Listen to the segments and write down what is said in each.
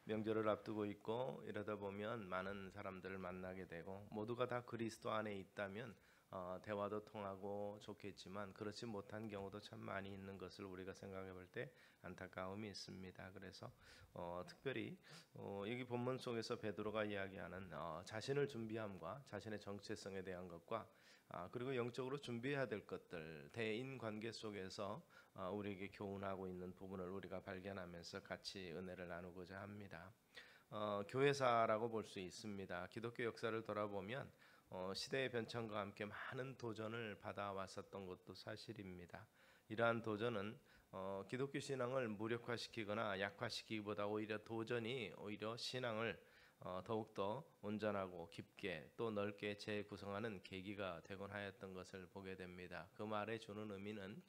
명절을 앞두고 있고 이러다 보면 많은 사람들을 만나게 되고 모두가 다 그리스도 안에 있다면 대화도 통하고 좋겠지만 그렇지 못한 경우도 참 많이 있는 것을 우리가 생각해 볼 때 안타까움이 있습니다. 그래서 특별히 여기 본문 속에서 베드로가 이야기하는 자신을 준비함과 자신의 정체성에 대한 것과 그리고 영적으로 준비해야 될 것들, 대인 관계 속에서 우리에게 교훈하고 있는 부분을 우리가 발견하면서 같이 은혜를 나누고자 합니다. 교회사라고 볼 수 있습니다. 기독교 역사를 돌아보면 시대의 변천과 함께 많은 도전을 받아왔었던 것도 사실입니다. 이러한 도전은 기독교 신앙을 무력화시키거나 약화시키기보다 오히려 도전이 오히려 신앙을 더욱더 온전하고 깊게 또 넓게 재구성하는 계기가 되곤 하였던 것을 보게 됩니다. 그 말에 주는 의미는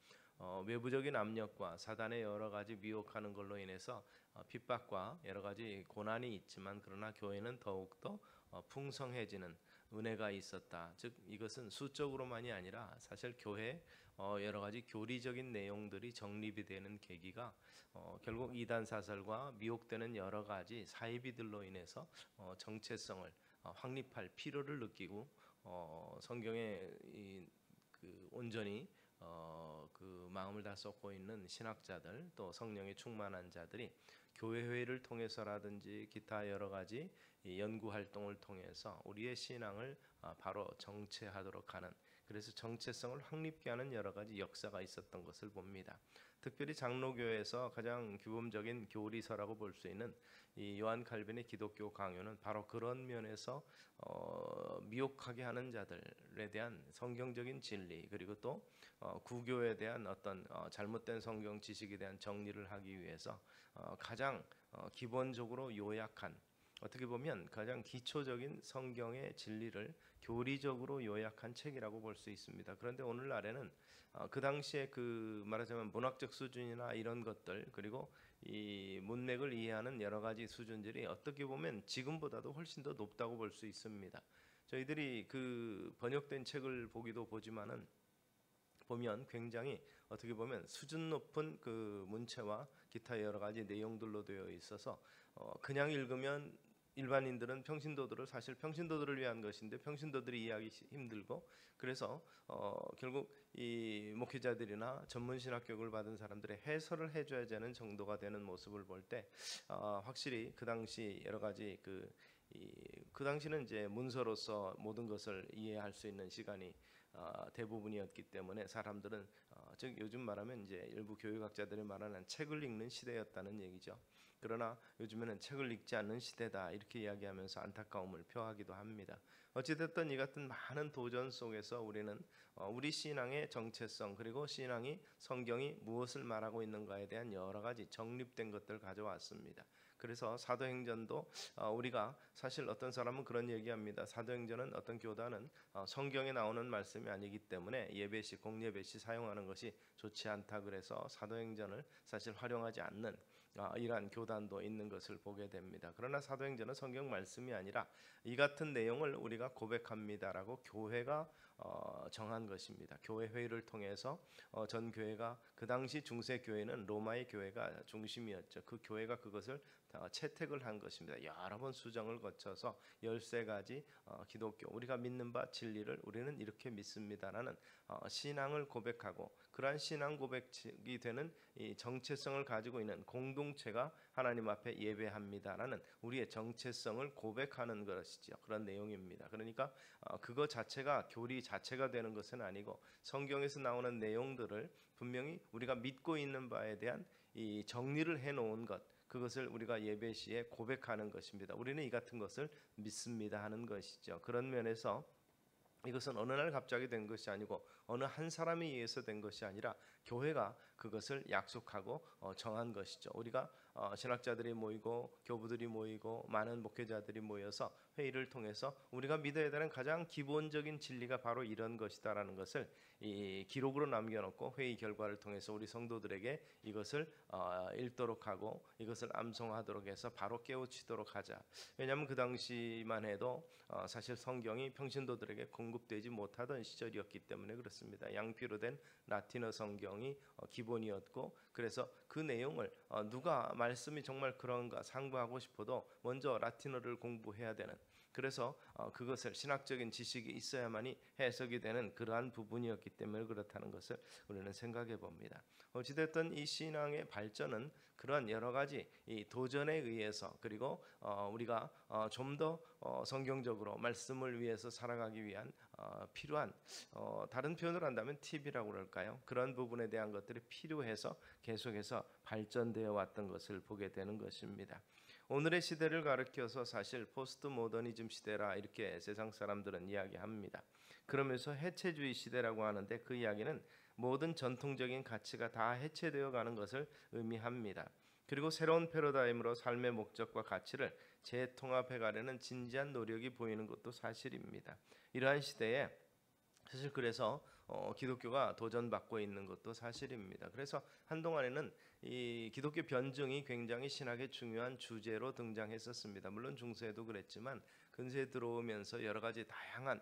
외부적인 압력과 사단의 여러 가지 미혹하는 걸로 인해서 핍박과 여러 가지 고난이 있지만 그러나 교회는 더욱더 풍성해지는 은혜가 있었다. 즉 이것은 수적으로만이 아니라 사실 교회 여러 가지 교리적인 내용들이 정립이 되는 계기가 결국 이단 사설과 미혹되는 여러 가지 사이비들로 인해서 정체성을 확립할 필요를 느끼고 성경에 온전히 그 마음을 다 쏟고 있는 신학자들 또 성령에 충만한 자들이 교회 회의를 통해서라든지 기타 여러 가지 연구 활동을 통해서 우리의 신앙을 바로 정체하도록 하는, 그래서 정체성을 확립케 하는 여러 가지 역사가 있었던 것을 봅니다. 특별히 장로교에서 가장 규범적인 교리서라고 볼 수 있는 이 요한 칼빈의 기독교 강요는 바로 그런 면에서 미혹하게 하는 자들에 대한 성경적인 진리 그리고 또 구교에 대한 어떤 잘못된 성경 지식에 대한 정리를 하기 위해서 가장 기본적으로 요약한, 어떻게 보면 가장 기초적인 성경의 진리를 교리적으로 요약한 책이라고 볼 수 있습니다. 그런데 오늘날에는 그 당시에 그 말하자면 문학적 수준이나 이런 것들 그리고 이 문맥을 이해하는 여러 가지 수준들이 어떻게 보면 지금보다도 훨씬 더 높다고 볼 수 있습니다. 저희들이 그 번역된 책을 보기도 보지만은 보면 굉장히 어떻게 보면 수준 높은 그 문체와 기타 여러 가지 내용들로 되어 있어서 그냥 읽으면 일반인들은 평신도들을 사실 평신도들을 위한 것인데 평신도들이 이해하기 힘들고, 그래서 결국 이 목회자들이나 전문 신학 교육을 받은 사람들의 해설을 해줘야 되는 정도가 되는 모습을 볼 때 확실히 그 당시 여러 가지 그 당시는 이제 문서로서 모든 것을 이해할 수 있는 시간이 대부분이었기 때문에 사람들은 즉 요즘 말하면 이제 일부 교육학자들이 말하는 책을 읽는 시대였다는 얘기죠. 그러나 요즘에는 책을 읽지 않는 시대다 이렇게 이야기하면서 안타까움을 표하기도 합니다. 어찌됐든 이 같은 많은 도전 속에서 우리는 우리 신앙의 정체성 그리고 신앙이 성경이 무엇을 말하고 있는가에 대한 여러 가지 정립된 것들을 가져왔습니다. 그래서 사도행전도 우리가 사실 어떤 사람은 그런 얘기합니다. 사도행전은 어떤 교단은 성경에 나오는 말씀이 아니기 때문에 예배시 공예배시 사용하는 것이 좋지 않다 그래서 사도행전을 사실 활용하지 않는 이러한 교단도 있는 것을 보게 됩니다. 그러나 사도행전은 성경 말씀이 아니라 이 같은 내용을 우리가 고백합니다라고 교회가 정한 것입니다. 교회 회의를 통해서 전 교회가 그 당시 중세 교회는 로마의 교회가 중심이었죠. 그 교회가 그것을 채택을 한 것입니다. 여러 번 수정을 거쳐서 13가지 기독교 우리가 믿는 바 진리를 우리는 이렇게 믿습니다라는 신앙을 고백하고 그러한 신앙 고백이 되는 이 정체성을 가지고 있는 공동체가 하나님 앞에 예배합니다라는 우리의 정체성을 고백하는 것이죠. 그런 내용입니다. 그러니까 그거 자체가 교리 자체가 되는 것은 아니고 성경에서 나오는 내용들을 분명히 우리가 믿고 있는 바에 대한 이 정리를 해놓은 것, 그것을 우리가 예배 시에 고백하는 것입니다. 우리는 이 같은 것을 믿습니다 하는 것이죠. 그런 면에서 이것은 어느 날 갑자기 된 것이 아니고 어느 한 사람에 의해서 된 것이 아니라 교회가 그것을 약속하고 정한 것이죠. 우리가 신학자들이 모이고 교부들이 모이고 많은 목회자들이 모여서 회의를 통해서 우리가 믿어야 되는 가장 기본적인 진리가 바로 이런 것이다라는 것을 이 기록으로 남겨놓고 회의 결과를 통해서 우리 성도들에게 이것을 읽도록 하고 이것을 암송하도록 해서 바로 깨우치도록 하자. 왜냐하면 그 당시만 해도 사실 성경이 평신도들에게 공급되지 못하던 시절이었기 때문에 그렇습니다. 양피로 된 라틴어 성경이 기본이었고 그래서 그 내용을 누가 말씀이 정말 그런가 상고하고 싶어도 먼저 라틴어를 공부해야 되는, 그래서 그것을 신학적인 지식이 있어야만이 해석이 되는 그러한 부분이었기 때문에 그렇다는 것을 우리는 생각해 봅니다. 어찌됐든 이 신앙의 발전은 그런 여러 가지 이 도전에 의해서, 그리고 우리가 좀 더 성경적으로 말씀을 위해서 살아가기 위한 필요한, 다른 표현을 한다면 팁이라고 그럴까요? 그런 부분에 대한 것들이 필요해서 계속해서 발전되어 왔던 것을 보게 되는 것입니다. 오늘의 시대를 가리켜서 사실 포스트 모더니즘 시대라 이렇게 세상 사람들은 이야기합니다. 그러면서 해체주의 시대라고 하는데, 그 이야기는 모든 전통적인 가치가 다 해체되어 가는 것을 의미합니다. 그리고 새로운 패러다임으로 삶의 목적과 가치를 재통합해 가려는 진지한 노력이 보이는 것도 사실입니다. 이러한 시대에 사실 그래서 기독교가 도전받고 있는 것도 사실입니다. 그래서 한동안에는 이 기독교 변증이 굉장히 신학의 중요한 주제로 등장했었습니다. 물론 중세에도 그랬지만 근세에 들어오면서 여러 가지 다양한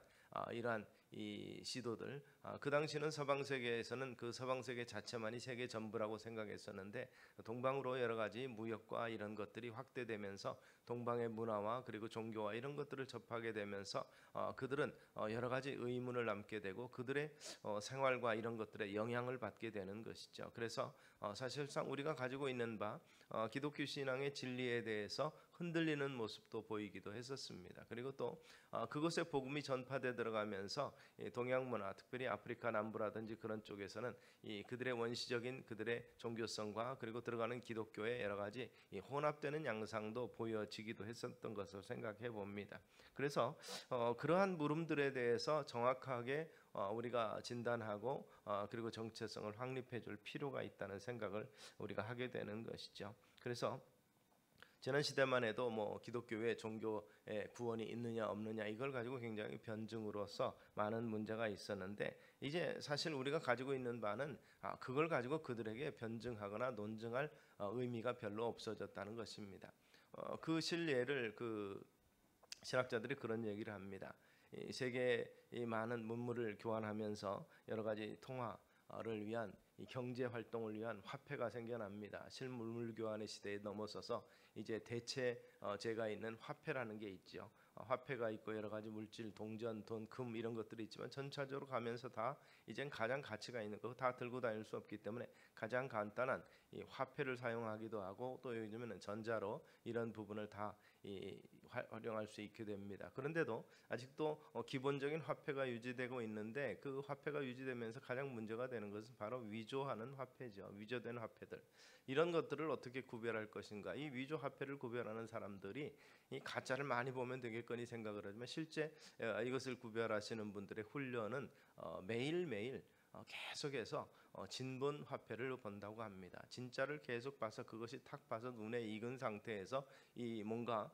이러한 이 시도들, 그 당시는 서방 세계에서는 그 서방 세계 자체만이 세계 전부라고 생각했었는데, 동방으로 여러 가지 무역과 이런 것들이 확대되면서 동방의 문화와 그리고 종교와 이런 것들을 접하게 되면서 그들은 여러 가지 의문을 남게 되고 그들의 생활과 이런 것들에 영향을 받게 되는 것이죠. 그래서 사실상 우리가 가지고 있는 바 기독교 신앙의 진리에 대해서 흔들리는 모습도 보이기도 했었습니다. 그리고 또 그것의 복음이 전파돼 들어가면서 동양 문화, 특별히 아프리카 남부라든지 그런 쪽에서는 이 그들의 원시적인 그들의 종교성과 그리고 들어가는 기독교의 여러 가지 혼합되는 양상도 보여지기도 했었던 것을 생각해 봅니다. 그래서 그러한 물음들에 대해서 정확하게 우리가 진단하고 그리고 정체성을 확립해 줄 필요가 있다는 생각을 우리가 하게 되는 것이죠. 그래서 지난 시대만 해도 뭐 기독교의 종교의 구원이 있느냐 없느냐 이걸 가지고 굉장히 변증으로서 많은 문제가 있었는데, 이제 사실 우리가 가지고 있는 바는 그걸 가지고 그들에게 변증하거나 논증할 의미가 별로 없어졌다는 것입니다. 그 실례를 그 신학자들이 그런 얘기를 합니다. 이 세계의 이 많은 문물을 교환하면서 여러 가지 통화를 위한 이 경제 활동을 위한 화폐가 생겨납니다. 실물물 교환의 시대에 넘어서서 이제 대체제가 있는 화폐라는 게 있죠. 화폐가 있고 여러 가지 물질, 동전, 돈, 금 이런 것들이 있지만 전체적으로 가면서 다 이젠 가장 가치가 있는 거 다 들고 다닐 수 없기 때문에 가장 간단한 이 화폐를 사용하기도 하고, 또 요즘에는 전자로 이런 부분을 다 활용할 수 있게 됩니다. 그런데도 아직도 기본적인 화폐가 유지되고 있는데, 그 화폐가 유지되면서 가장 문제가 되는 것은 바로 위조하는 화폐죠. 위조된 화폐들, 이런 것들을 어떻게 구별할 것인가. 이 위조 화폐를 구별하는 사람들이 이 가짜를 많이 보면 되겠거니 생각을 하지만, 실제 이것을 구별하시는 분들의 훈련은 매일매일 계속해서 진본 화폐를 본다고 합니다. 진짜를 계속 봐서 그것이 탁 봐서 눈에 익은 상태에서 이 뭔가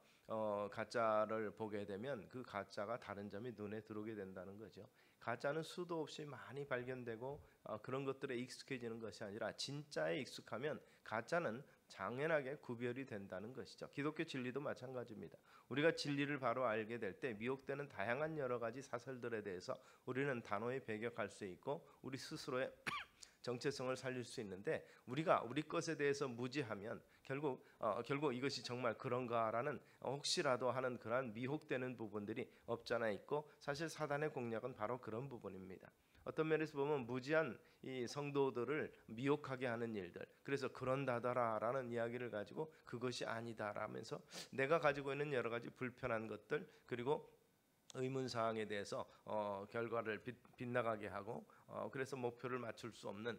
가짜를 보게 되면 그 가짜가 다른 점이 눈에 들어오게 된다는 거죠. 가짜는 수도 없이 많이 발견되고 그런 것들에 익숙해지는 것이 아니라 진짜에 익숙하면 가짜는 당연하게 구별이 된다는 것이죠. 기독교 진리도 마찬가지입니다. 우리가 진리를 바로 알게 될 때 미혹되는 다양한 여러 가지 사설들에 대해서 우리는 단호히 배격할 수 있고 우리 스스로의 정체성을 살릴 수 있는데, 우리가 우리 것에 대해서 무지하면 결국 이것이 정말 그런가라는 혹시라도 하는 그러한 미혹되는 부분들이 없잖아 있고, 사실 사단의 공략은 바로 그런 부분입니다. 어떤 면에서 보면 무지한 이 성도들을 미혹하게 하는 일들, 그래서 그런다더라라는 이야기를 가지고 그것이 아니다라면서 내가 가지고 있는 여러 가지 불편한 것들, 그리고 의문사항에 대해서 결과를 빗나가게 하고 그래서 목표를 맞출 수 없는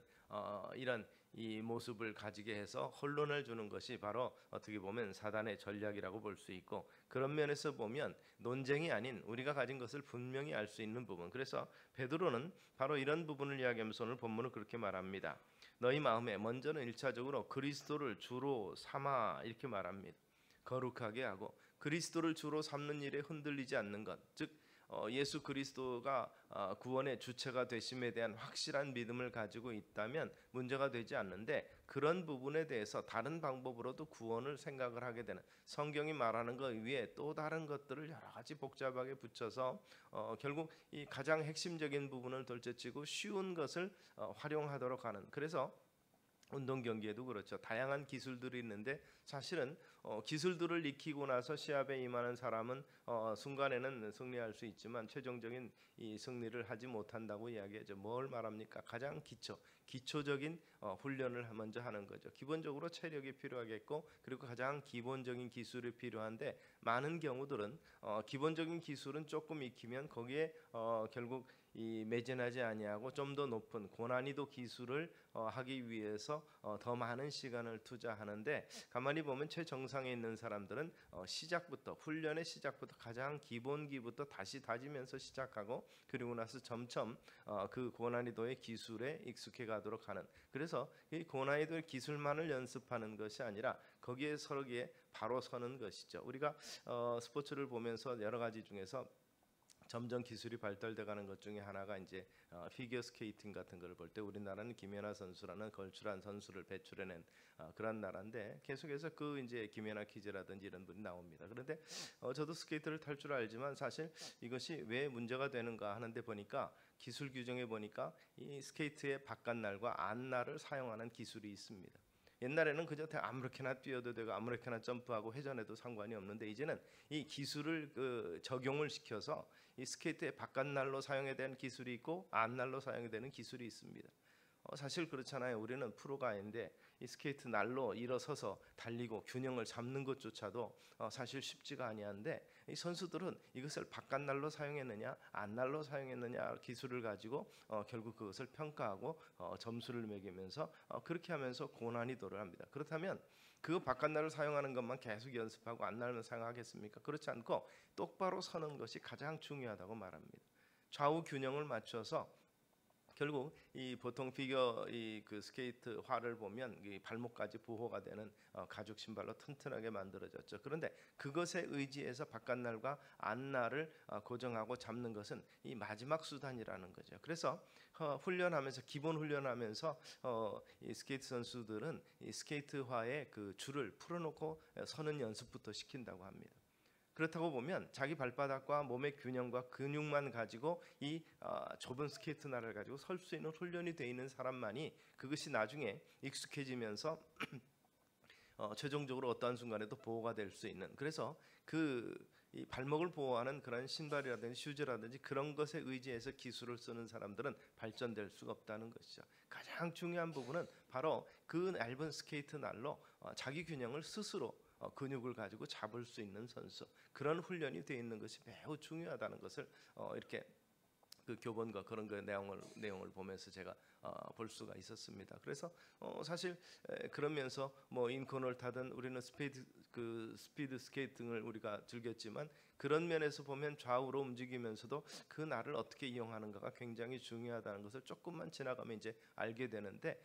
이런 이 모습을 가지게 해서 혼론을 주는 것이 바로 어떻게 보면 사단의 전략이라고 볼 수 있고, 그런 면에서 보면 논쟁이 아닌 우리가 가진 것을 분명히 알 수 있는 부분, 그래서 베드로는 바로 이런 부분을 이야기하면서 오늘 본문은 그렇게 말합니다. 너희 마음에 먼저는 1차적으로 그리스도를 주로 삼아, 이렇게 말합니다. 거룩하게 하고 그리스도를 주로 삼는 일에 흔들리지 않는 것, 즉 예수 그리스도가 구원의 주체가 되심에 대한 확실한 믿음을 가지고 있다면 문제가 되지 않는데, 그런 부분에 대해서 다른 방법으로도 구원을 생각을 하게 되는, 성경이 말하는 것 위에 또 다른 것들을 여러 가지 복잡하게 붙여서 결국 이 가장 핵심적인 부분을 둘째치고 쉬운 것을 활용하도록 하는, 그래서 운동 경기에도 그렇죠. 다양한 기술들이 있는데 사실은 기술들을 익히고 나서 시합에 임하는 사람은 순간에는 승리할 수 있지만 최종적인 이 승리를 하지 못한다고 이야기하죠. 뭘 말합니까? 가장 기초적인 훈련을 먼저 하는 거죠. 기본적으로 체력이 필요하겠고 그리고 가장 기본적인 기술이 필요한데 많은 경우들은 기본적인 기술은 조금 익히면 거기에 결국 이 매진하지 아니하고 좀 더 높은 고난이도 기술을 하기 위해서 더 많은 시간을 투자하는데 가만히 보면 최정상에 있는 사람들은 시작부터 훈련의 시작부터 가장 기본기부터 다시 다지면서 시작하고 그리고 나서 점점 그 고난이도의 기술에 익숙해 가도록 하는 그래서 이 고난이도의 기술만을 연습하는 것이 아니라 거기에 서기에 바로 서는 것이죠. 우리가 스포츠를 보면서 여러 가지 중에서 점점 기술이 발달돼 가는 것 중에 하나가 이제 피겨 스케이팅 같은 걸 볼 때 우리나라는 김연아 선수라는 걸출한 선수를 배출해낸 그런 나라인데 계속해서 그 이제 김연아 퀴즈라든지 이런 분이 나옵니다. 그런데 저도 스케이트를 탈 줄 알지만 사실 이것이 왜 문제가 되는가 하는데 보니까 기술 규정에 보니까 이 스케이트의 바깥날과 안날을 사용하는 기술이 있습니다. 옛날에는 그저 아무렇게나 뛰어도 되고 아무렇게나 점프하고 회전해도 상관이 없는데 이제는 이 기술을 적용을 시켜서 이 스케이트의 바깥날로 사용해야 되는 기술이 있고 안날로 사용해야 되는 기술이 있습니다. 사실 그렇잖아요. 우리는 프로가 아닌데 이 스케이트 날로 일어서서 달리고 균형을 잡는 것조차도 사실 쉽지가 아니한데 이 선수들은 이것을 바깥날로 사용했느냐 안날로 사용했느냐 기술을 가지고 결국 그것을 평가하고 점수를 매기면서 그렇게 하면서 고난이도를 합니다. 그렇다면 그 바깥날을 사용하는 것만 계속 연습하고 안날만 사용하겠습니까? 그렇지 않고 똑바로 서는 것이 가장 중요하다고 말합니다. 좌우 균형을 맞춰서 결국 이 보통 피겨 그 스케이트화를 보면 이 발목까지 보호가 되는 가죽 신발로 튼튼하게 만들어졌죠. 그런데 그것에 의지해서 바깥날과 안날을 고정하고 잡는 것은 이 마지막 수단이라는 거죠. 그래서 훈련하면서 기본 훈련하면서 이 스케이트 선수들은 이 스케이트화의 그 줄을 풀어놓고 서는 연습부터 시킨다고 합니다. 그렇다고 보면 자기 발바닥과 몸의 균형과 근육만 가지고 이 좁은 스케이트 날을 가지고 설 수 있는 훈련이 되어 있는 사람만이 그것이 나중에 익숙해지면서 최종적으로 어떠한 순간에도 보호가 될 수 있는 그래서 이 발목을 보호하는 그런 신발이라든지 슈즈라든지 그런 것에 의지해서 기술을 쓰는 사람들은 발전될 수가 없다는 것이죠. 가장 중요한 부분은 바로 그 얇은 스케이트 날로 자기 균형을 스스로 근육을 가지고 잡을 수 있는 선수 그런 훈련이 되어 있는 것이 매우 중요하다는 것을 이렇게 그 교본과 그런 그 내용을 보면서 제가 볼 수가 있었습니다. 그래서 사실 그러면서 뭐 인코너를 타든 우리는 스피드 스케이팅을 우리가 즐겼지만 그런 면에서 보면 좌우로 움직이면서도 그 날을 어떻게 이용하는가가 굉장히 중요하다는 것을 조금만 지나가면 이제 알게 되는데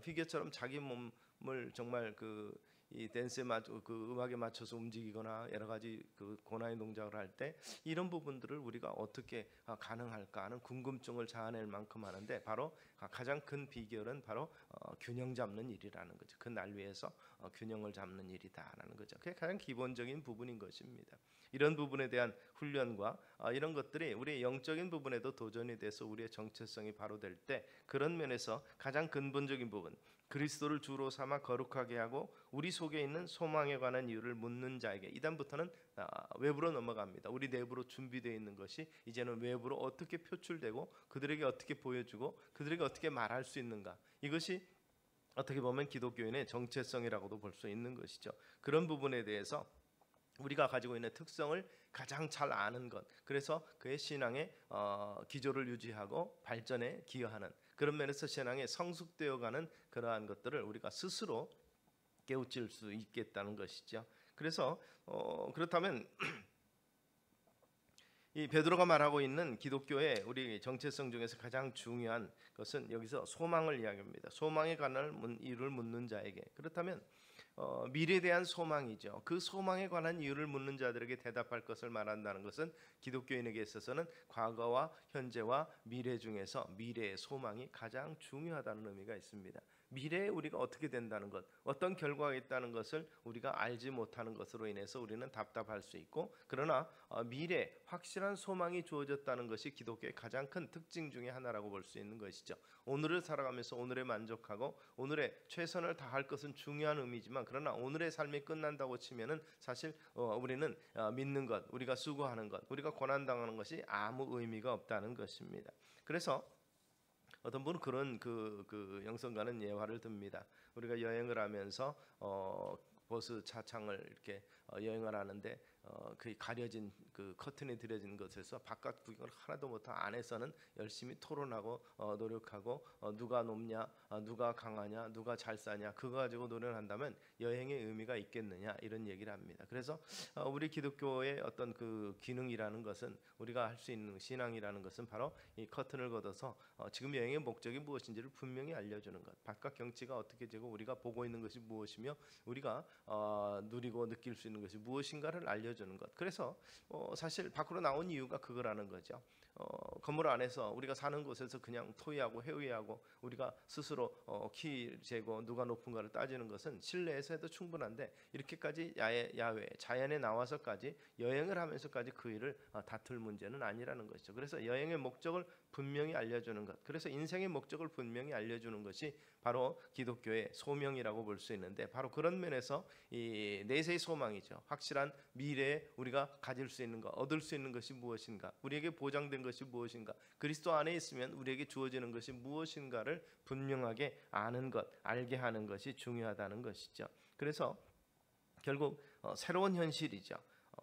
피겨처럼 자기 몸을 정말 이 댄스에 그 음악에 맞춰서 움직이거나 여러 가지 그 고난의 동작을 할 때 이런 부분들을 우리가 어떻게 가능할까 하는 궁금증을 자아낼 만큼 하는데 바로 가장 큰 비결은 바로 균형 잡는 일이라는 거죠. 그 날 위해서 균형을 잡는 일이다라는 거죠. 그게 가장 기본적인 부분인 것입니다. 이런 부분에 대한 훈련과 이런 것들이 우리의 영적인 부분에도 도전이 돼서 우리의 정체성이 바로 될 때 그런 면에서 가장 근본적인 부분 그리스도를 주로 삼아 거룩하게 하고 우리 속에 있는 소망에 관한 이유를 묻는 자에게 이단부터는 외부로 넘어갑니다. 우리 내부로 준비되어 있는 것이 이제는 외부로 어떻게 표출되고 그들에게 어떻게 보여주고 그들에게 어떻게 말할 수 있는가 이것이 어떻게 보면 기독교인의 정체성이라고도 볼 수 있는 것이죠. 그런 부분에 대해서 우리가 가지고 있는 특성을 가장 잘 아는 것 그래서 그의 신앙의 기조를 유지하고 발전에 기여하는 그런 면에서 신앙에 성숙되어가는 그러한 것들을 우리가 스스로 깨우칠 수 있겠다는 것이죠. 그래서 그렇다면 이 베드로가 말하고 있는 기독교의 우리 정체성 중에서 가장 중요한 것은 여기서 소망을 이야기합니다. 소망에 관한 이유를 묻는 자에게 그렇다면 미래에 대한 소망이죠. 그 소망에 관한 이유를 묻는 자들에게 대답할 것을 말한다는 것은 기독교인에게 있어서는 과거와 현재와 미래 중에서 미래의 소망이 가장 중요하다는 의미가 있습니다. 미래에 우리가 어떻게 된다는 것, 어떤 결과가 있다는 것을 우리가 알지 못하는 것으로 인해서 우리는 답답할 수 있고, 그러나 미래 확실한 소망이 주어졌다는 것이 기독교의 가장 큰 특징 중에 하나라고 볼 수 있는 것이죠. 오늘을 살아가면서 오늘에 만족하고 오늘에 최선을 다할 것은 중요한 의미지만, 그러나 오늘의 삶이 끝난다고 치면은 사실 우리는 믿는 것, 우리가 수고하는 것, 우리가 고난당하는 것이 아무 의미가 없다는 것입니다. 그래서 어떤 분은 그런 그 영성가는 예화를 듭니다. 우리가 여행을 하면서 버스 차창을 이렇게 여행을 하는데 그 가려진 그 커튼이 들여진 것에서 바깥 구경을 하나도 못한 안에서는 열심히 토론하고 노력하고 누가 높냐, 누가 강하냐, 누가 잘 사냐, 그거 가지고 노력을 한다면 여행의 의미가 있겠느냐, 이런 얘기를 합니다. 그래서 우리 기독교의 어떤 그 기능이라는 것은, 우리가 할 수 있는 신앙이라는 것은 바로 이 커튼을 걷어서 지금 여행의 목적이 무엇인지를 분명히 알려주는 것, 바깥 경치가 어떻게 되고 우리가 보고 있는 것이 무엇이며 우리가 누리고 느낄 수 있는 것이 무엇인가를 알려주는 것. 그래서 사실 밖으로 나온 이유가 그거라는 거죠. 건물 안에서 우리가 사는 곳에서 그냥 토의하고 회의하고 우리가 스스로 키 재고 누가 높은가를 따지는 것은 실내에서 해도 충분한데, 이렇게까지 야외 자연에 나와서까지 여행을 하면서까지 그 일을 다툴 문제는 아니라는 것이죠. 그래서 여행의 목적을 분명히 알려주는 것, 그래서 인생의 목적을 분명히 알려주는 것이 바로 기독교의 소명이라고 볼 수 있는데, 바로 그런 면에서 이 내세의 소망이죠. 확실한 미래에 우리가 가질 수 있는 것, 얻을 수 있는 것이 무엇인가, 우리에게 보장된 것이 무엇인가, 그리스도 안에 있으면 우리에게 주어지는 것이 무엇인가를 분명하게 아는 것, 알게 하는 것이 중요하다는 것이죠. 그래서 결국 새로운 현실이죠.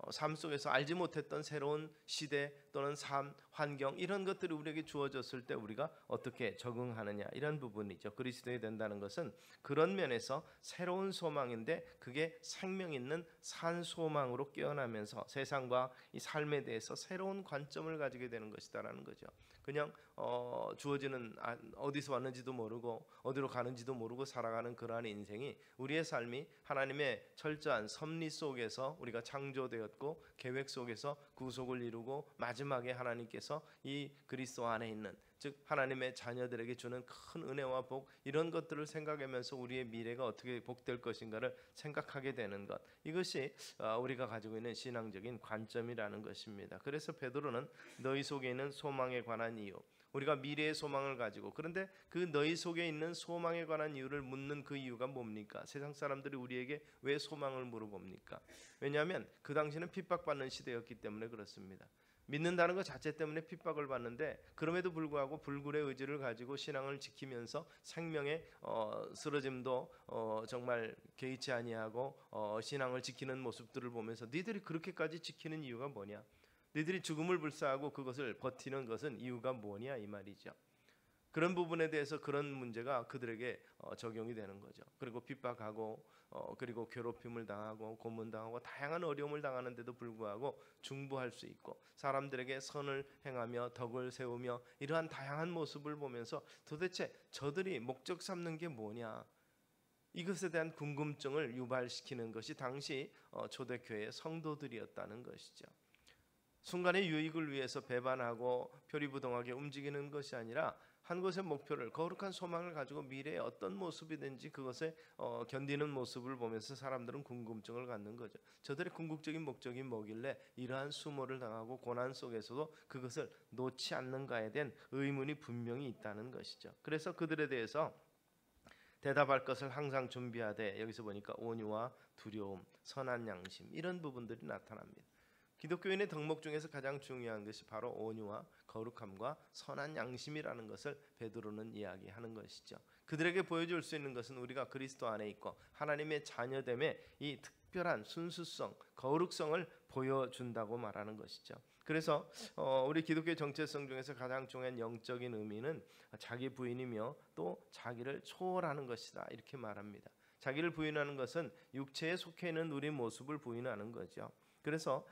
삶 속에서 알지 못했던 새로운 시대 또는 삶, 환경, 이런 것들이 우리에게 주어졌을 때 우리가 어떻게 적응하느냐, 이런 부분이죠. 그리스도에 된다는 것은 그런 면에서 새로운 소망인데, 그게 생명 있는 산 소망으로 깨어나면서 세상과 이 삶에 대해서 새로운 관점을 가지게 되는 것이다라는 거죠. 그냥 주어지는 어디서 왔는지도 모르고 어디로 가는지도 모르고 살아가는 그러한 인생이, 우리의 삶이 하나님의 철저한 섭리 속에서 우리가 창조되었고 계획 속에서 구속을 이루고 마지막에 하나님께서 이 그리스도 안에 있는, 즉 하나님의 자녀들에게 주는 큰 은혜와 복, 이런 것들을 생각하면서 우리의 미래가 어떻게 복될 것인가를 생각하게 되는 것, 이것이 우리가 가지고 있는 신앙적인 관점이라는 것입니다. 그래서 베드로는 너희 속에 있는 소망에 관한 이유, 우리가 미래의 소망을 가지고, 그런데 그 너희 속에 있는 소망에 관한 이유를 묻는 그 이유가 뭡니까? 세상 사람들이 우리에게 왜 소망을 물어봅니까? 왜냐하면 그 당시는 핍박받는 시대였기 때문에 그렇습니다. 믿는다는 것 자체 때문에 핍박을 받는데, 그럼에도 불구하고 불굴의 의지를 가지고 신앙을 지키면서 생명의 쓰러짐도 정말 개의치 아니하고 신앙을 지키는 모습들을 보면서, 니들이 그렇게까지 지키는 이유가 뭐냐? 너희들이 죽음을 불사하고 그것을 버티는 것은 이유가 뭐냐, 이 말이죠. 그런 부분에 대해서 그런 문제가 그들에게 적용이 되는 거죠. 그리고 핍박하고 그리고 괴롭힘을 당하고 고문당하고 다양한 어려움을 당하는데도 불구하고 중보할 수 있고, 사람들에게 선을 행하며 덕을 세우며 이러한 다양한 모습을 보면서 도대체 저들이 목적 삼는 게 뭐냐, 이것에 대한 궁금증을 유발시키는 것이 당시 초대교회의 성도들이었다는 것이죠. 순간의 유익을 위해서 배반하고 표리부동하게 움직이는 것이 아니라 한 곳의 목표를, 거룩한 소망을 가지고 미래의 어떤 모습이든지 그것에 견디는 모습을 보면서 사람들은 궁금증을 갖는 거죠. 저들의 궁극적인 목적이 뭐길래 이러한 수모를 당하고 고난 속에서도 그것을 놓지 않는가에 대한 의문이 분명히 있다는 것이죠. 그래서 그들에 대해서 대답할 것을 항상 준비하되, 여기서 보니까 온유와 두려움, 선한 양심, 이런 부분들이 나타납니다. 기독교인의 덕목 중에서 가장 중요한 것이 바로 온유와 거룩함과 선한 양심이라는 것을 베드로는 이야기하는 것이죠. 그들에게 보여줄 수 있는 것은 우리가 그리스도 안에 있고 하나님의 자녀됨의 이 특별한 순수성, 거룩성을 보여준다고 말하는 것이죠. 그래서 우리 기독교의 정체성 중에서 가장 중요한 영적인 의미는 자기 부인이며 또 자기를 초월하는 것이다, 이렇게 말합니다. 자기를 부인하는 것은 육체에 속해 있는 우리 모습을 부인하는 거죠. 그래서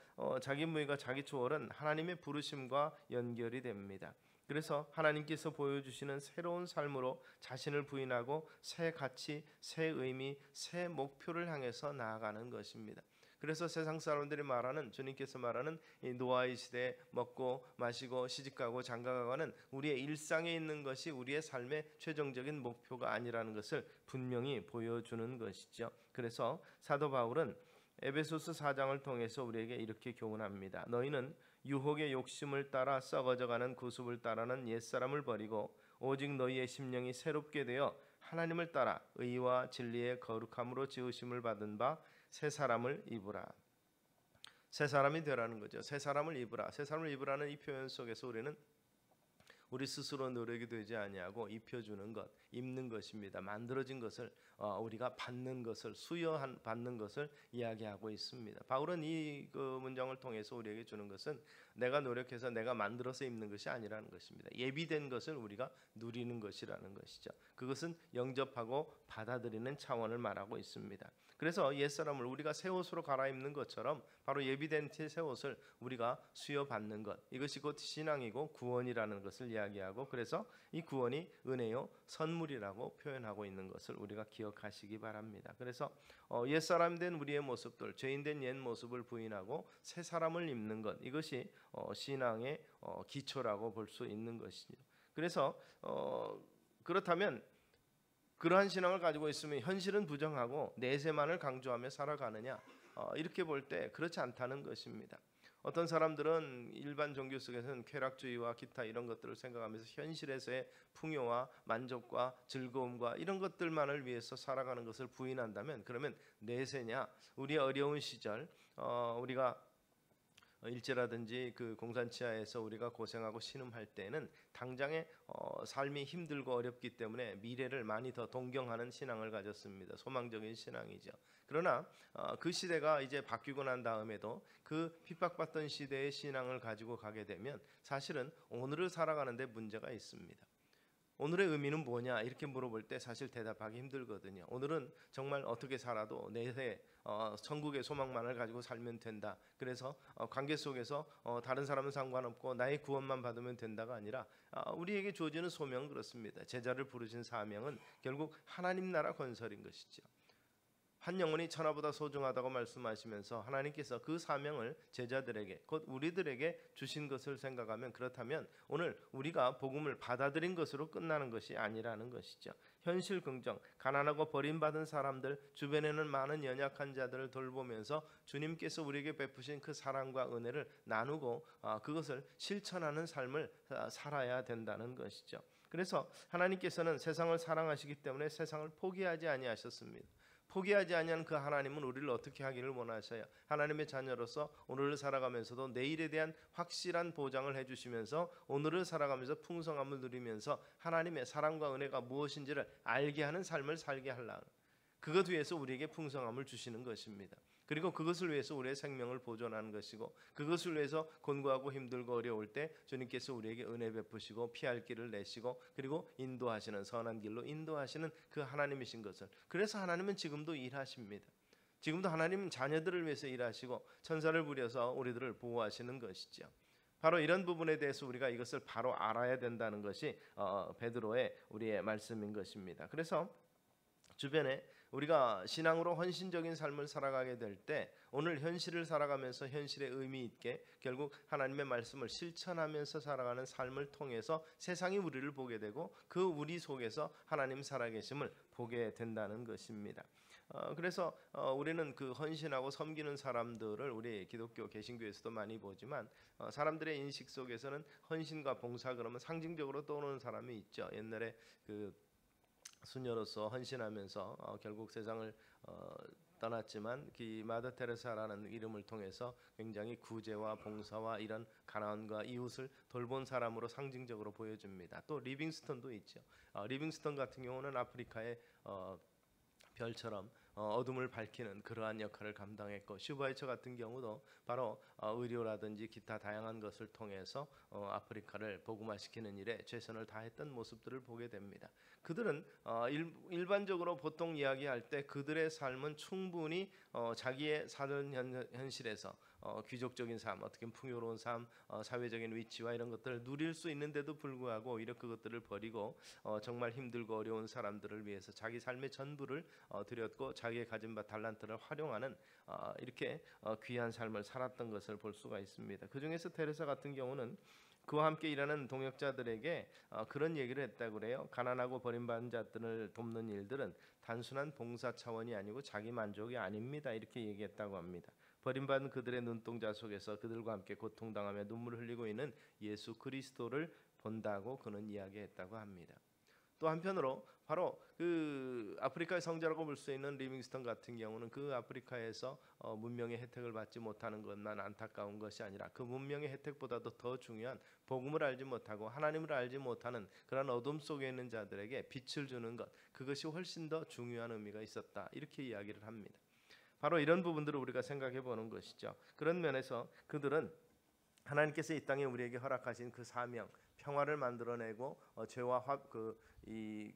자기 무의가 자기 초월은 하나님의 부르심과 연결이 됩니다. 그래서 하나님께서 보여주시는 새로운 삶으로 자신을 부인하고 새 가치, 새 의미, 새 목표를 향해서 나아가는 것입니다. 그래서 세상 사람들이 말하는, 주님께서 말하는 이 노아의 시대에 먹고 마시고 시집가고 장가가고는 우리의 일상에 있는 것이 우리의 삶의 최종적인 목표가 아니라는 것을 분명히 보여주는 것이죠. 그래서 사도 바울은 에베소서 4장을 통해서 우리에게 이렇게 교훈합니다. 너희는 유혹의 욕심을 따라 썩어져가는 구습을 따라는 옛사람을 버리고 오직 너희의 심령이 새롭게 되어 하나님을 따라 의와 진리의 거룩함으로 지으심을 받은 바 새 사람을 입으라. 새 사람이 되라는 거죠. 새 사람을 입으라. 새 사람을 입으라는 이 표현 속에서 우리는 우리 스스로 노력이 되지 아니하고 입혀주는 것, 입는 것입니다. 만들어진 것을 우리가 받는 것을, 받는 것을 이야기하고 있습니다. 바울은 이 문장을 통해서 우리에게 주는 것은 내가 노력해서 내가 만들어서 입는 것이 아니라는 것입니다. 예비된 것을 우리가 누리는 것이라는 것이죠. 그것은 영접하고 받아들이는 차원을 말하고 있습니다. 그래서 옛사람을 우리가 새 옷으로 갈아입는 것처럼 바로 예비된 새 옷을 우리가 수여받는 것, 이것이 곧 신앙이고 구원이라는 것을 이야기하고, 그래서 이 구원이 은혜요 선물이라고 표현하고 있는 것을 우리가 기억하시기 바랍니다. 그래서 옛사람 된 우리의 모습들, 죄인된 옛 모습을 부인하고 새 사람을 입는 것, 이것이 신앙의 기초라고 볼 수 있는 것이죠. 그래서 그렇다면 그러한 신앙을 가지고 있으면 현실은 부정하고 내세만을 강조하며 살아가느냐? 이렇게 볼 때 그렇지 않다는 것입니다. 어떤 사람들은 일반 종교 속에서는 쾌락주의와 기타 이런 것들을 생각하면서 현실에서의 풍요와 만족과 즐거움과 이런 것들만을 위해서 살아가는 것을 부인한다면, 그러면 내세냐? 우리의 어려운 시절, 우리가 일제라든지 그 공산치하에서 우리가 고생하고 신음할 때는 당장의 삶이 힘들고 어렵기 때문에 미래를 많이 더 동경하는 신앙을 가졌습니다. 소망적인 신앙이죠. 그러나 그 시대가 이제 바뀌고 난 다음에도 그 핍박받던 시대의 신앙을 가지고 가게 되면 사실은 오늘을 살아가는데 문제가 있습니다. 오늘의 의미는 뭐냐 이렇게 물어볼 때 사실 대답하기 힘들거든요. 오늘은 정말 어떻게 살아도 내세 천국의 소망만을 가지고 살면 된다. 그래서 관계 속에서 다른 사람은 상관없고 나의 구원만 받으면 된다가 아니라 우리에게 주어지는 소명은 그렇습니다. 제자를 부르신 사명은 결국 하나님 나라 건설인 것이죠. 한 영혼이 천하보다 소중하다고 말씀하시면서 하나님께서 그 사명을 제자들에게, 곧 우리들에게 주신 것을 생각하면, 그렇다면 오늘 우리가 복음을 받아들인 것으로 끝나는 것이 아니라는 것이죠. 현실 긍정, 가난하고 버림받은 사람들, 주변에는 많은 연약한 자들을 돌보면서 주님께서 우리에게 베푸신 그 사랑과 은혜를 나누고 그것을 실천하는 삶을 살아야 된다는 것이죠. 그래서 하나님께서는 세상을 사랑하시기 때문에 세상을 포기하지 아니하셨습니다. 포기하지 아니한 그 하나님은 우리를 어떻게 하기를 원하셔요? 하나님의 자녀로서 오늘을 살아가면서도 내일에 대한 확실한 보장을 해주시면서 오늘을 살아가면서 풍성함을 누리면서 하나님의 사랑과 은혜가 무엇인지를 알게 하는 삶을 살게 하려는, 그것 위해서 우리에게 풍성함을 주시는 것입니다. 그리고 그것을 위해서 우리의 생명을 보존하는 것이고, 그것을 위해서 곤고하고 힘들고 어려울 때 주님께서 우리에게 은혜 베푸시고 피할 길을 내시고 그리고 인도하시는, 선한 길로 인도하시는 그 하나님이신 것을, 그래서 하나님은 지금도 일하십니다. 지금도 하나님은 자녀들을 위해서 일하시고 천사를 부려서 우리들을 보호하시는 것이죠. 바로 이런 부분에 대해서 우리가 이것을 바로 알아야 된다는 것이 베드로의 우리의 말씀인 것입니다. 그래서 주변에 우리가 신앙으로 헌신적인 삶을 살아가게 될 때 오늘 현실을 살아가면서 현실에 의미 있게 결국 하나님의 말씀을 실천하면서 살아가는 삶을 통해서 세상이 우리를 보게 되고 그 우리 속에서 하나님 살아계심을 보게 된다는 것입니다. 그래서 우리는 그 헌신하고 섬기는 사람들을 우리 기독교 개신교에서도 많이 보지만 사람들의 인식 속에서는 헌신과 봉사 그러면 상징적으로 떠오르는 사람이 있죠. 옛날에 그 수녀로서 헌신하면서 결국 세상을 떠났지만 그 마더 테레사라는 이름을 통해서 굉장히 구제와 봉사와 이런 가난과 이웃을 돌본 사람으로 상징적으로 보여줍니다. 또 리빙스턴도 있죠. 리빙스턴 같은 경우는 아프리카의 별처럼 어둠을 밝히는 그러한 역할을 감당했고, 슈바이처 같은 경우도 바로 의료라든지 기타 다양한 것을 통해서 아프리카를 복음화시키는 일에 최선을 다했던 모습들을 보게 됩니다. 그들은 일반적으로 보통 이야기할 때 그들의 삶은 충분히 자기의 사는 현실에서 귀족적인 삶, 어떻게 보면 풍요로운 삶, 사회적인 위치와 이런 것들을 누릴 수 있는데도 불구하고 오히려 그것들을 버리고 정말 힘들고 어려운 사람들을 위해서 자기 삶의 전부를 드렸고 자기의 가진 바 달란트를 활용하는 이렇게 귀한 삶을 살았던 것을 볼 수가 있습니다. 그 중에서 테레사 같은 경우는 그와 함께 일하는 동역자들에게 그런 얘기를 했다고 그래요. 가난하고 버림받은 자들을 돕는 일들은 단순한 봉사 차원이 아니고 자기 만족이 아닙니다. 이렇게 얘기했다고 합니다. 버림받은 그들의 눈동자 속에서 그들과 함께 고통당하며 눈물을 흘리고 있는 예수 그리스도를 본다고 그는 이야기했다고 합니다. 또 한편으로 바로 그 아프리카의 성자라고 볼 수 있는 리빙스턴 같은 경우는 그 아프리카에서 문명의 혜택을 받지 못하는 것만 안타까운 것이 아니라 그 문명의 혜택보다도 더 중요한 복음을 알지 못하고 하나님을 알지 못하는 그런 어둠 속에 있는 자들에게 빛을 주는 것, 그것이 훨씬 더 중요한 의미가 있었다, 이렇게 이야기를 합니다. 바로 이런 부분들을 우리가 생각해 보는 것이죠. 그런 면에서 그들은 하나님께서 이 땅에 우리에게 허락하신 그 사명, 평화를 만들어내고 죄와 이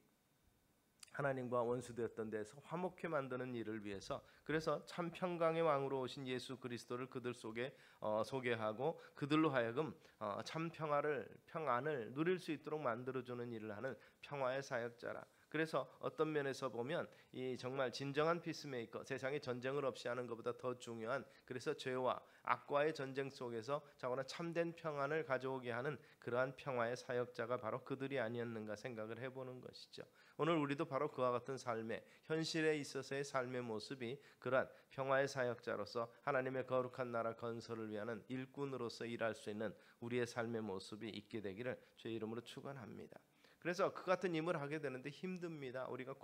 하나님과 원수되었던 데서 화목해 만드는 일을 위해서, 그래서 참 평강의 왕으로 오신 예수 그리스도를 그들 속에 소개하고 그들로 하여금 참 평안을 누릴 수 있도록 만들어주는 일을 하는 평화의 사역자라. 그래서 어떤 면에서 보면 이 정말 진정한 피스메이커, 세상에 전쟁을 없이 하는 것보다 더 중요한, 그래서 죄와 악과의 전쟁 속에서 자고로 참된 평안을 가져오게 하는 그러한 평화의 사역자가 바로 그들이 아니었는가 생각을 해보는 것이죠. 오늘 우리도 바로 그와 같은 삶의 현실에 있어서의 삶의 모습이 그러한 평화의 사역자로서 하나님의 거룩한 나라 건설을 위한 일꾼으로서 일할 수 있는 우리의 삶의 모습이 있게 되기를 주의 이름으로 축원합니다. 그래서 그 같은 임을 하게 되는데 힘듭니다. 우리가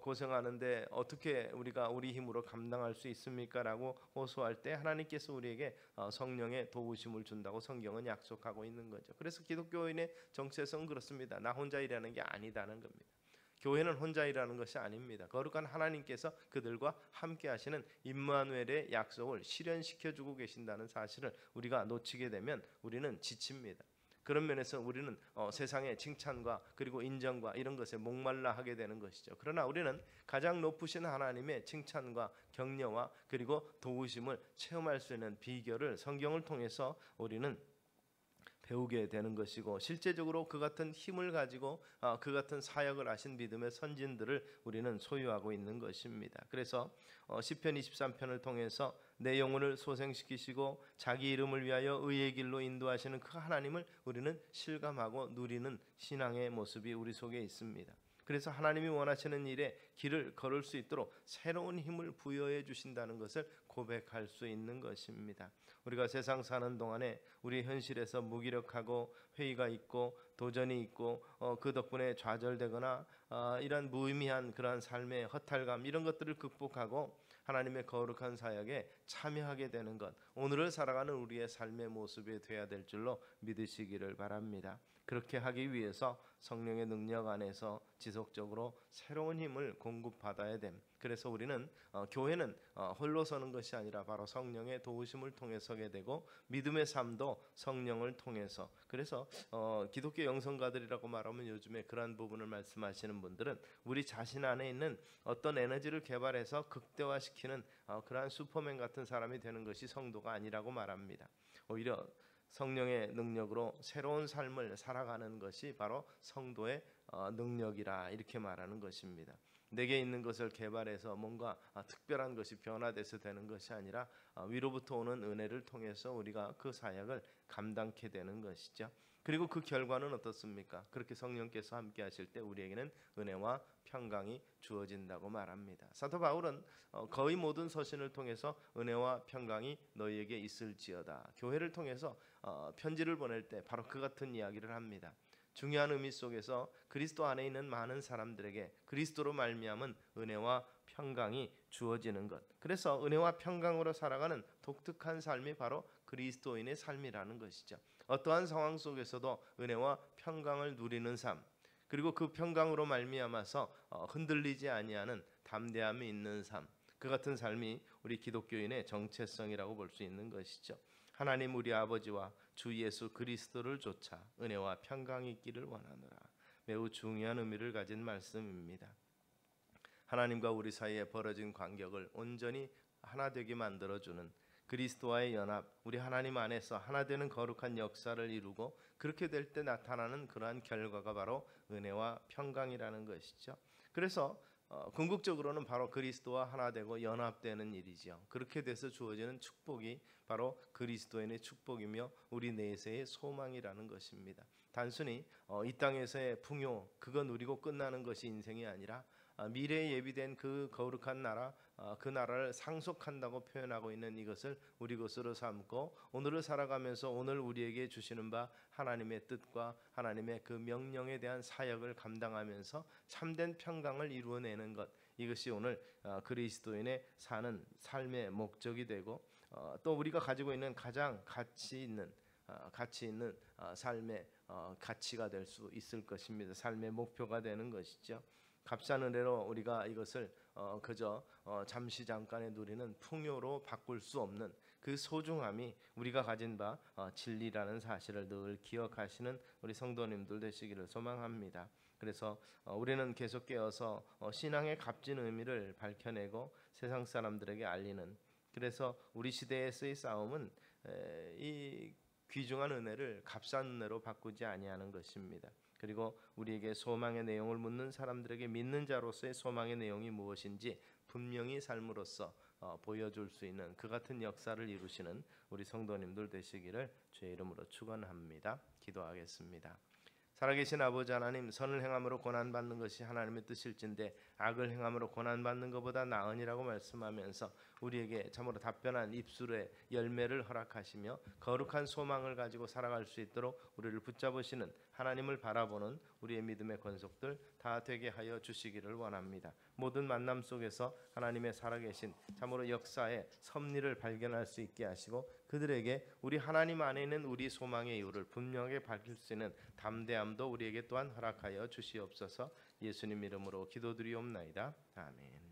고생하는데 어떻게 우리가 우리 힘으로 감당할 수 있습니까? 라고 호소할 때 하나님께서 우리에게 성령의 도우심을 준다고 성경은 약속하고 있는 거죠. 그래서 기독교인의 정체성은 그렇습니다. 나 혼자 일하는 게 아니다는 겁니다. 교회는 혼자 일하는 것이 아닙니다. 거룩한 하나님께서 그들과 함께 하시는 임마누엘의 약속을 실현시켜주고 계신다는 사실을 우리가 놓치게 되면 우리는 지칩니다. 그런 면에서 우리는 세상의 칭찬과 그리고 인정과 이런 것에 목말라 하게 되는 것이죠. 그러나 우리는 가장 높으신 하나님의 칭찬과 격려와 그리고 도우심을 체험할 수 있는 비결을 성경을 통해서 우리는 배우게 되는 것이고, 실제적으로 그 같은 힘을 가지고 그 같은 사역을 하신 믿음의 선진들을 우리는 소유하고 있는 것입니다. 그래서 시편 23편을 통해서 내 영혼을 소생시키시고 자기 이름을 위하여 의의 길로 인도하시는 그 하나님을 우리는 실감하고 누리는 신앙의 모습이 우리 속에 있습니다. 그래서 하나님이 원하시는 일에 길을 걸을 수 있도록 새로운 힘을 부여해 주신다는 것을 고백할 수 있는 것입니다. 우리가 세상 사는 동안에 우리 현실에서 무기력하고 회의가 있고 도전이 있고 그 덕분에 좌절되거나 이런 무의미한 그러한 삶의 허탈감, 이런 것들을 극복하고 하나님의 거룩한 사역에 참여하게 되는 것, 오늘을 살아가는 우리의 삶의 모습이 되어야 될 줄로 믿으시기를 바랍니다. 그렇게 하기 위해서 성령의 능력 안에서 지속적으로 새로운 힘을 공급받아야 됨. 그래서 우리는 교회는 홀로 서는 것이 아니라 바로 성령의 도우심을 통해 서게 되고, 믿음의 삶도 성령을 통해서, 그래서 기독교 영성가들이라고 말하면 요즘에 그러한 부분을 말씀하시는 분들은 우리 자신 안에 있는 어떤 에너지를 개발해서 극대화시키는 그러한 슈퍼맨 같은 사람이 되는 것이 성도가 아니라고 말합니다. 오히려 성령의 능력으로 새로운 삶을 살아가는 것이 바로 성도의 능력이라, 이렇게 말하는 것입니다. 내게 있는 것을 개발해서 뭔가 특별한 것이 변화돼서 되는 것이 아니라 위로부터 오는 은혜를 통해서 우리가 그 사역을 감당케 되는 것이죠. 그리고 그 결과는 어떻습니까? 그렇게 성령께서 함께 하실 때 우리에게는 은혜와 평강이 주어진다고 말합니다. 사도 바울은 거의 모든 서신을 통해서 은혜와 평강이 너희에게 있을지어다, 교회를 통해서 편지를 보낼 때 바로 그 같은 이야기를 합니다. 중요한 의미 속에서 그리스도 안에 있는 많은 사람들에게 그리스도로 말미암은 은혜와 평강이 주어지는 것, 그래서 은혜와 평강으로 살아가는 독특한 삶이 바로 그리스도인의 삶이라는 것이죠. 어떠한 상황 속에서도 은혜와 평강을 누리는 삶, 그리고 그 평강으로 말미암아서 흔들리지 아니하는 담대함이 있는 삶, 그 같은 삶이 우리 기독교인의 정체성이라고 볼 수 있는 것이죠. 하나님 우리 아버지와 주 예수 그리스도를 좇아 은혜와 평강이 있기를 원하노라. 매우 중요한 의미를 가진 말씀입니다. 하나님과 우리 사이에 벌어진 관계를 온전히 하나 되게 만들어주는 그리스도와의 연합, 우리 하나님 안에서 하나 되는 거룩한 역사를 이루고, 그렇게 될 때 나타나는 그러한 결과가 바로 은혜와 평강이라는 것이죠. 그래서 궁극적으로는 바로 그리스도와 하나 되고 연합되는 일이죠. 그렇게 돼서 주어지는 축복이 바로 그리스도인의 축복이며 우리 내세의 소망이라는 것입니다. 단순히 이 땅에서의 풍요 그거 누리고 끝나는 것이 인생이 아니라 미래에 예비된 그 거룩한 나라, 그 나라를 상속한다고 표현하고 있는 이것을 우리 것으로 삼고 오늘을 살아가면서 오늘 우리에게 주시는 바 하나님의 뜻과 하나님의 그 명령에 대한 사역을 감당하면서 참된 평강을 이루어내는 것, 이것이 오늘 그리스도인의 사는 삶의 목적이 되고 또 우리가 가지고 있는 가장 가치 있는 삶의 가치가 될 수 있을 것입니다. 삶의 목표가 되는 것이죠. 값싼 은혜로 우리가 이것을 그저 잠시 잠깐에 누리는 풍요로 바꿀 수 없는 그 소중함이 우리가 가진 바 진리라는 사실을 늘 기억하시는 우리 성도님들 되시기를 소망합니다. 그래서 우리는 계속 깨어서 신앙의 값진 의미를 밝혀내고 세상 사람들에게 알리는, 그래서 우리 시대에서의 싸움은 이 귀중한 은혜를 값싼 은혜로 바꾸지 아니하는 것입니다. 그리고 우리에게 소망의 내용을 묻는 사람들에게 믿는 자로서의 소망의 내용이 무엇인지 분명히 삶으로써 보여줄 수 있는 그 같은 역사를 이루시는 우리 성도님들 되시기를 주의 이름으로 축원합니다. 기도하겠습니다. 살아계신 아버지 하나님, 선을 행함으로 고난받는 것이 하나님의 뜻일진데 악을 행함으로 고난받는 것보다 나으니라고 말씀하면서 우리에게 참으로 답변한 입술의 열매를 허락하시며 거룩한 소망을 가지고 살아갈 수 있도록 우리를 붙잡으시는 하나님을 바라보는 우리의 믿음의 권속들 다 되게 하여 주시기를 원합니다. 모든 만남 속에서 하나님의 살아계신 참으로 역사의 섭리를 발견할 수 있게 하시고 그들에게 우리 하나님 안에 있는 우리 소망의 이유를 분명하게 밝힐 수 있는 담대함도 우리에게 또한 허락하여 주시옵소서. 예수님 이름으로 기도드리옵나이다. 아멘.